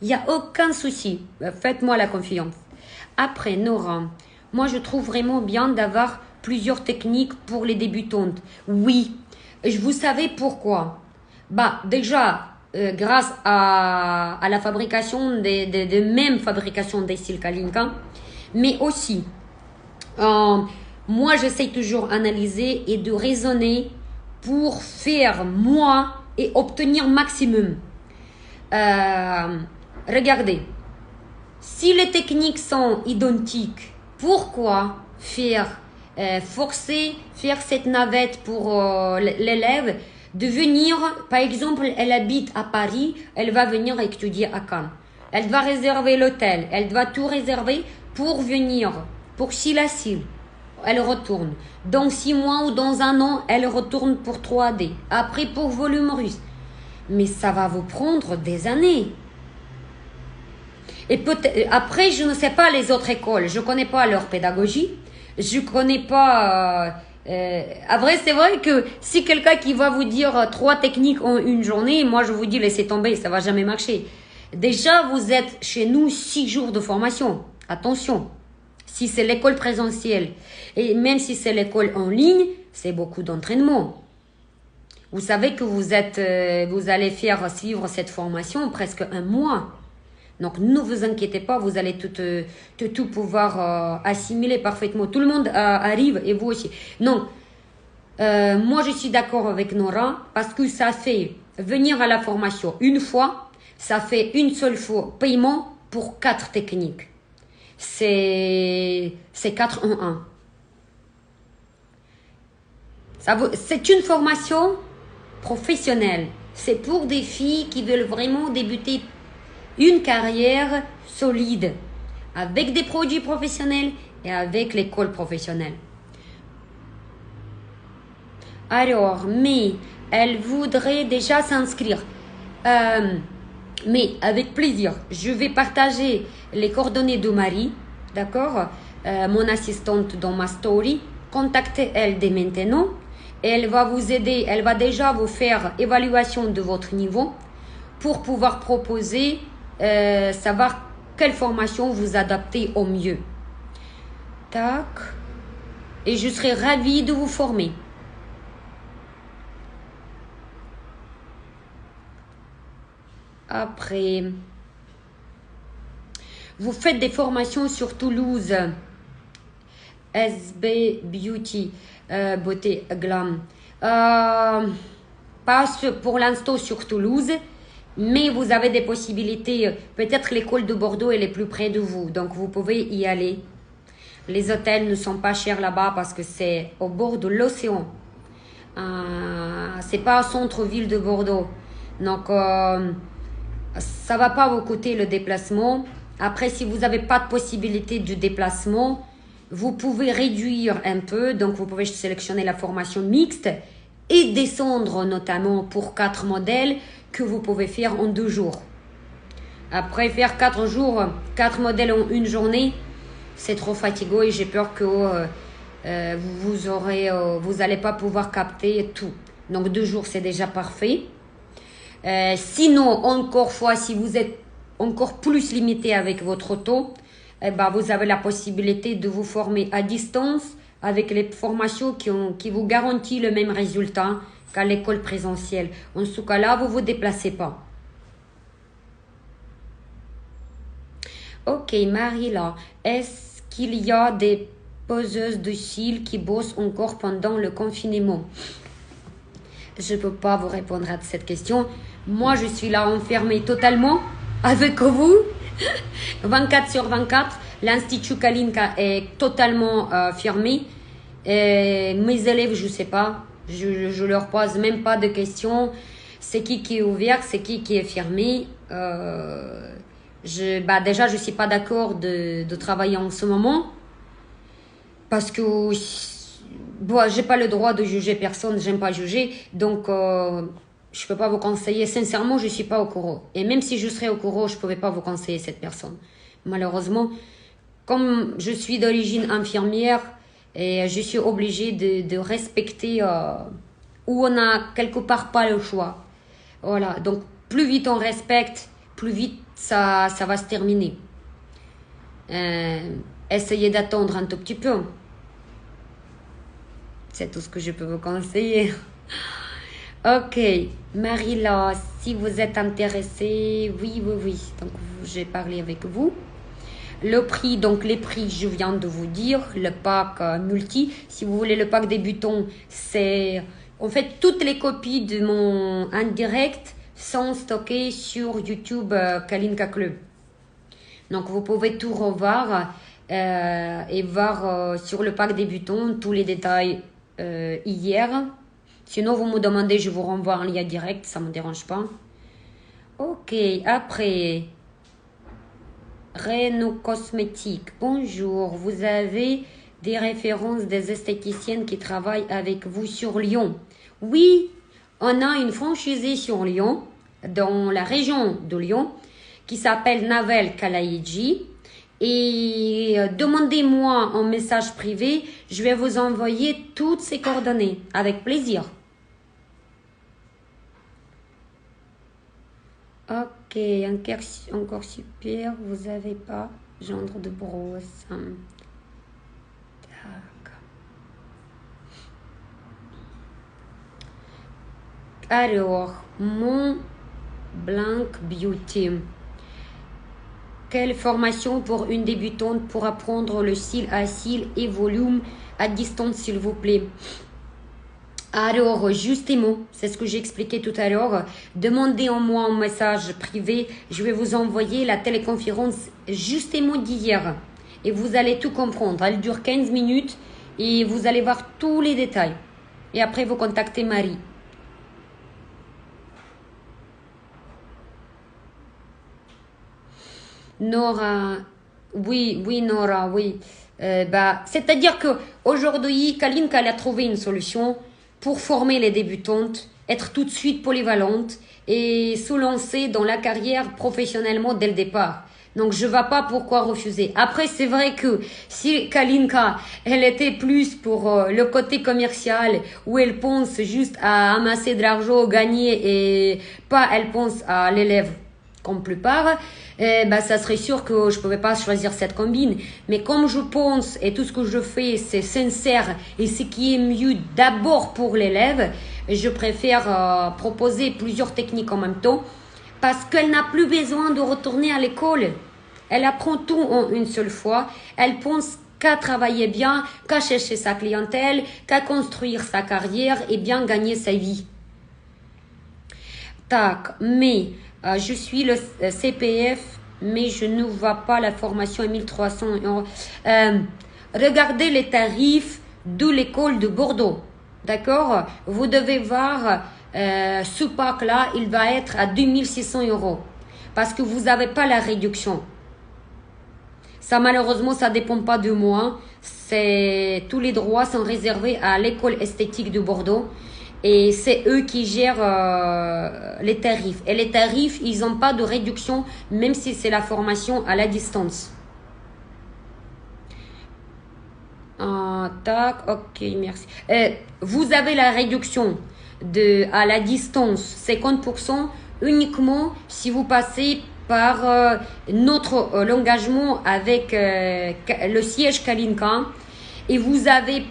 Il n'y a aucun souci. Faites-moi la confiance. Après, Nora, moi, je trouve vraiment bien d'avoir plusieurs techniques pour les débutantes. Oui, vous savez pourquoi? Bah, déjà, grâce à la fabrication des mêmes fabrications des styles Kalinka, mais aussi, moi, j'essaie toujours d'analyser et de raisonner pour faire moi et obtenir maximum. Regardez, si les techniques sont identiques, pourquoi forcer faire cette navette pour l'élève de venir, par exemple, elle habite à Paris, elle va venir étudier à Cannes. Elle doit réserver l'hôtel, elle doit tout réserver pour venir, pour Silacil. Elle retourne. Dans 6 mois ou dans 1 an, elle retourne pour 3D. Après pour volume russe. Mais ça va vous prendre des années. Et après, je ne sais pas les autres écoles. Je ne connais pas leur pédagogie. Je ne connais pas... Après, c'est vrai que si quelqu'un qui va vous dire 3 techniques en une journée, moi, je vous dis, laissez tomber, ça ne va jamais marcher. Déjà, vous êtes chez nous 6 jours de formation. Attention. Si c'est l'école présentielle, et même si c'est l'école en ligne, c'est beaucoup d'entraînement. Vous savez que vous allez faire suivre cette formation presque 1 mois. Donc, ne vous inquiétez pas, vous allez tout pouvoir assimiler parfaitement. Tout le monde arrive et vous aussi. Donc, moi, je suis d'accord avec Nora parce que ça fait venir à la formation une fois, ça fait une seule fois paiement pour 4 techniques. C'est 4 en 1. C'est une formation professionnelle. C'est pour des filles qui veulent vraiment débuter une carrière solide avec des produits professionnels et avec l'école professionnelle. Alors, mais elle voudrait déjà s'inscrire. Mais avec plaisir, je vais partager les coordonnées de Marie, d'accord, mon assistante dans ma story. Contactez-elle dès maintenant. Elle va vous aider, elle va déjà vous faire évaluation de votre niveau pour pouvoir proposer, savoir quelle formation vous adaptez au mieux. Tac. Et je serai ravie de vous former. Après, vous faites des formations sur Toulouse, SB Beauty, Beauté Glam. Pas pour l'instant sur Toulouse, mais vous avez des possibilités. Peut-être l'école de Bordeaux elle est plus près de vous, donc vous pouvez y aller. Les hôtels ne sont pas chers là-bas parce que c'est au bord de l'océan. C'est pas au centre-ville de Bordeaux. Donc, ça va pas vous coûter le déplacement. Après, si vous n'avez pas de possibilité de déplacement, vous pouvez réduire un peu. Donc, vous pouvez sélectionner la formation mixte et descendre notamment pour 4 modèles que vous pouvez faire en 2 jours. Après, faire 4 jours, 4 modèles en une journée, c'est trop fatigant et j'ai peur que vous allez pas pouvoir capter tout. Donc, 2 jours, c'est déjà parfait. Sinon, encore fois, si vous êtes encore plus limité avec votre auto, vous avez la possibilité de vous former à distance avec les formations qui vous garantissent le même résultat qu'à l'école présentielle. En ce cas-là, vous ne vous déplacez pas. Ok, Marie-là, est-ce qu'il y a des poseuses de cils qui bossent encore pendant le confinement? Je ne peux pas vous répondre à cette question. Moi, je suis là enfermée totalement avec vous. 24/24. L'Institut Kalinka est totalement fermé. Mes élèves, je ne sais pas. Je leur pose même pas de questions. C'est qui est ouvert, c'est qui est fermé. Déjà, je ne suis pas d'accord de travailler en ce moment. parce que bon, j'ai pas le droit de juger personne, j'aime pas juger, donc je peux pas vous conseiller. Sincèrement, je suis pas au courant. Et même si je serais au courant, je pouvais pas vous conseiller cette personne. Malheureusement, comme je suis d'origine infirmière, et je suis obligée de respecter où on a quelque part pas le choix. Voilà, donc plus vite on respecte, plus vite ça va se terminer. Essayez d'attendre un tout petit peu. C'est tout ce que je peux vous conseiller. Ok, Marie-La, si vous êtes intéressée, oui. Donc, j'ai parlé avec vous. Le prix, donc les prix, je viens de vous dire. Le pack multi, si vous voulez le pack débutant, c'est... En fait, toutes les copies de mon indirect sont stockées sur YouTube Kalinka Club. Donc, vous pouvez tout revoir et voir sur le pack débutant tous les détails hier. Sinon, vous me demandez, je vous renvoie un lien direct, ça ne me dérange pas. Ok, après, Reno Cosmétiques, bonjour. Vous avez des références des esthéticiennes qui travaillent avec vous sur Lyon? Oui, on a une franchisée sur Lyon, dans la région de Lyon, qui s'appelle Navel Kalaïdji. Et demandez-moi en message privé, je vais vous envoyer toutes ces coordonnées, avec plaisir. Ok, encore super, vous n'avez pas genre de brosse. D'accord. Alors, mon Blanc Beauty. Quelle formation pour une débutante pour apprendre le cil à cils et volume à distance, s'il vous plaît? Alors, justement, c'est ce que j'ai expliqué tout à l'heure. Demandez en moi un message privé. Je vais vous envoyer la téléconférence justement d'hier. Et vous allez tout comprendre. Elle dure 15 minutes et vous allez voir tous les détails. Et après, vous contactez Marie. Nora, oui, Nora, oui. C'est-à-dire que aujourd'hui, Kalinka elle a trouvé une solution pour former les débutantes, être tout de suite polyvalente et se lancer dans la carrière professionnellement dès le départ. Donc, je ne vois pas pourquoi refuser. Après, c'est vrai que si Kalinka, elle était plus pour le côté commercial, où elle pense juste à amasser de l'argent, gagner, et pas elle pense à l'élève comme plupart, ça serait sûr que je ne pouvais pas choisir cette combine. Mais comme je pense et tout ce que je fais, c'est sincère et ce qui est mieux d'abord pour l'élève, je préfère proposer plusieurs techniques en même temps parce qu'elle n'a plus besoin de retourner à l'école. Elle apprend tout en une seule fois. Elle pense qu'à travailler bien, qu'à chercher sa clientèle, qu'à construire sa carrière et bien gagner sa vie. Tac, mais... je suis le CPF, mais je ne vois pas la formation à 1300 €. Regardez les tarifs de l'école de Bordeaux. D'accord? Vous devez voir ce pack-là, il va être à 2600 €. Parce que vous n'avez pas la réduction. Ça, malheureusement, ça ne dépend pas de moi. Tous les droits sont réservés à l'école esthétique de Bordeaux. Et c'est eux qui gèrent les tarifs. Et les tarifs, ils n'ont pas de réduction, même si c'est la formation à la distance. Tac, ok, merci. Vous avez la réduction à la distance, 50%, uniquement si vous passez par l'engagement avec le siège Kalinka et vous n'avez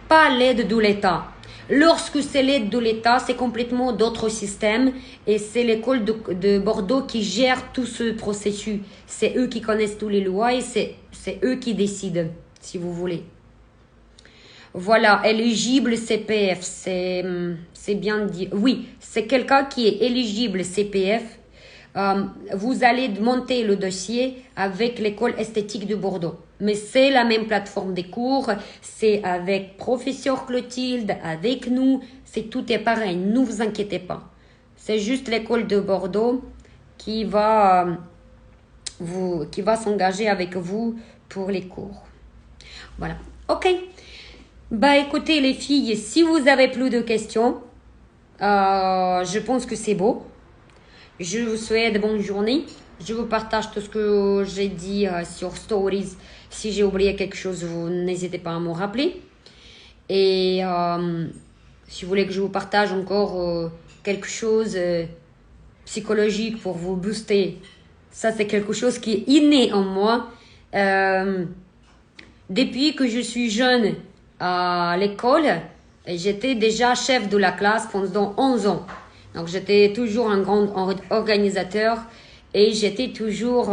pas l'aide de l'État. Lorsque c'est l'aide de l'État, c'est complètement d'autres systèmes et c'est l'école de Bordeaux qui gère tout ce processus. C'est eux qui connaissent toutes les lois et c'est eux qui décident, si vous voulez. Voilà, éligible CPF, c'est bien dit. Oui, c'est quelqu'un qui est éligible CPF. Vous allez monter le dossier avec l'école esthétique de Bordeaux. Mais c'est la même plateforme des cours, c'est avec professeur Clotilde, avec nous, tout est pareil, ne vous inquiétez pas. C'est juste l'école de Bordeaux qui va s'engager avec vous pour les cours. Voilà. Ok. Bah écoutez les filles, si vous avez plus de questions, je pense que c'est beau. Je vous souhaite bonne journée. Je vous partage tout ce que j'ai dit sur Stories. Si j'ai oublié quelque chose, vous n'hésitez pas à me rappeler. Et si vous voulez que je vous partage encore quelque chose psychologique pour vous booster, ça c'est quelque chose qui est inné en moi. Depuis que je suis jeune à l'école, j'étais déjà chef de la classe pendant 11 ans. Donc j'étais toujours un grand organisateur et j'étais toujours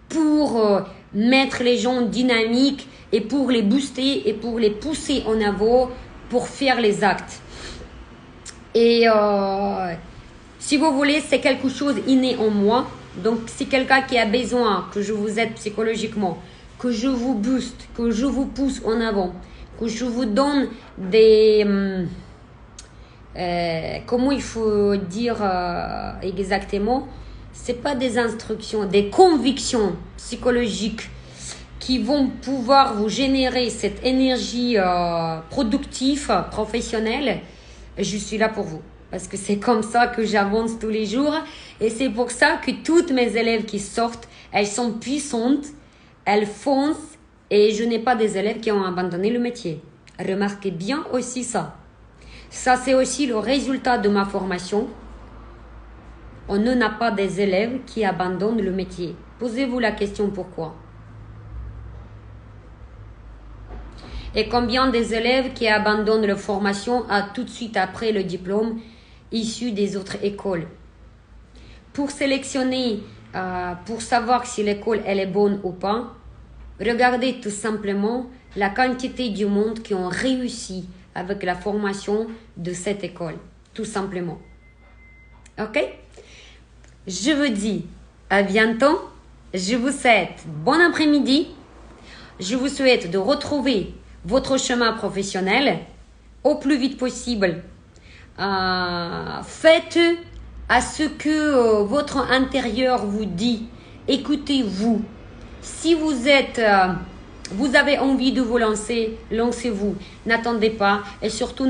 pour mettre les gens dynamiques et pour les booster et pour les pousser en avant pour faire les actes. Et si vous voulez, c'est quelque chose inné en moi. Donc si quelqu'un qui a besoin que je vous aide psychologiquement, que je vous booste, que je vous pousse en avant, que je vous donne des... comment il faut dire exactement, c'est pas des instructions, des convictions psychologiques qui vont pouvoir vous générer cette énergie productive, professionnelle. Je suis là pour vous parce que c'est comme ça que j'avance tous les jours et c'est pour ça que toutes mes élèves qui sortent, elles sont puissantes, elles foncent et je n'ai pas des élèves qui ont abandonné le métier. Remarquez bien aussi ça. Ça, c'est aussi le résultat de ma formation. On n'a pas des élèves qui abandonnent le métier. Posez-vous la question pourquoi. Et combien des élèves qui abandonnent leur formation tout de suite après le diplôme issu des autres écoles. Pour sélectionner, pour savoir si l'école elle est bonne ou pas, regardez tout simplement la quantité du monde qui ont réussi avec la formation de cette école, tout simplement. Ok? Je vous dis à bientôt. Je vous souhaite bon après-midi. Je vous souhaite de retrouver votre chemin professionnel au plus vite possible. Faites à ce que votre intérieur vous dit. Écoutez-vous. Si vous êtes... vous avez envie de vous lancer, lancez-vous. N'attendez pas et surtout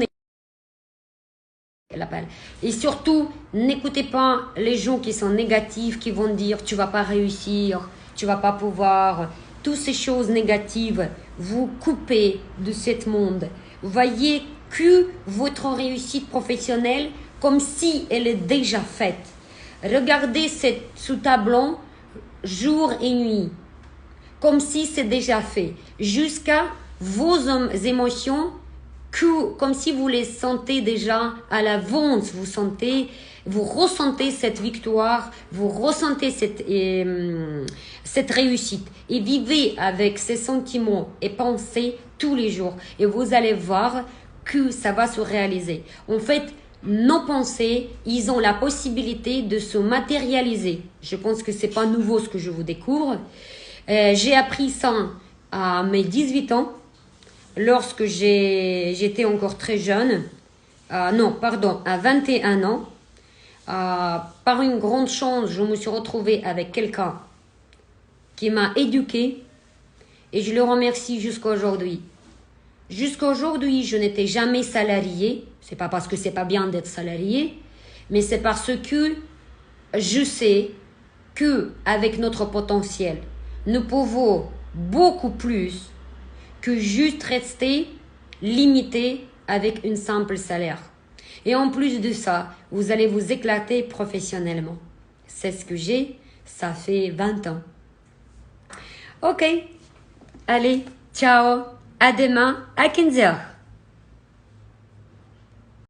n'écoutez pas les gens qui sont négatifs, qui vont dire tu vas pas réussir, tu vas pas pouvoir. Toutes ces choses négatives, vous coupez de ce monde. Voyez que votre réussite professionnelle comme si elle est déjà faite. Regardez ce tableau jour et nuit. Comme si c'est déjà fait, jusqu'à vos émotions, comme si vous les sentez déjà à l'avance, vous ressentez cette victoire, vous ressentez cette réussite et vivez avec ces sentiments et pensez tous les jours et vous allez voir que ça va se réaliser. En fait, nos pensées, ils ont la possibilité de se matérialiser. Je pense que c'est pas nouveau ce que je vous découvre. J'ai appris ça à mes 18 ans, lorsque j'étais encore très jeune. À 21 ans. Par une grande chance, je me suis retrouvée avec quelqu'un qui m'a éduquée et je le remercie jusqu'à aujourd'hui. Jusqu'à aujourd'hui, je n'étais jamais salariée. C'est pas parce que c'est pas bien d'être salarié, mais c'est parce que je sais que avec notre potentiel, nous pouvons beaucoup plus que juste rester limité avec un simple salaire. Et en plus de ça, vous allez vous éclater professionnellement. C'est ce que j'ai, ça fait 20 ans. Ok, allez, ciao, à demain à 15h.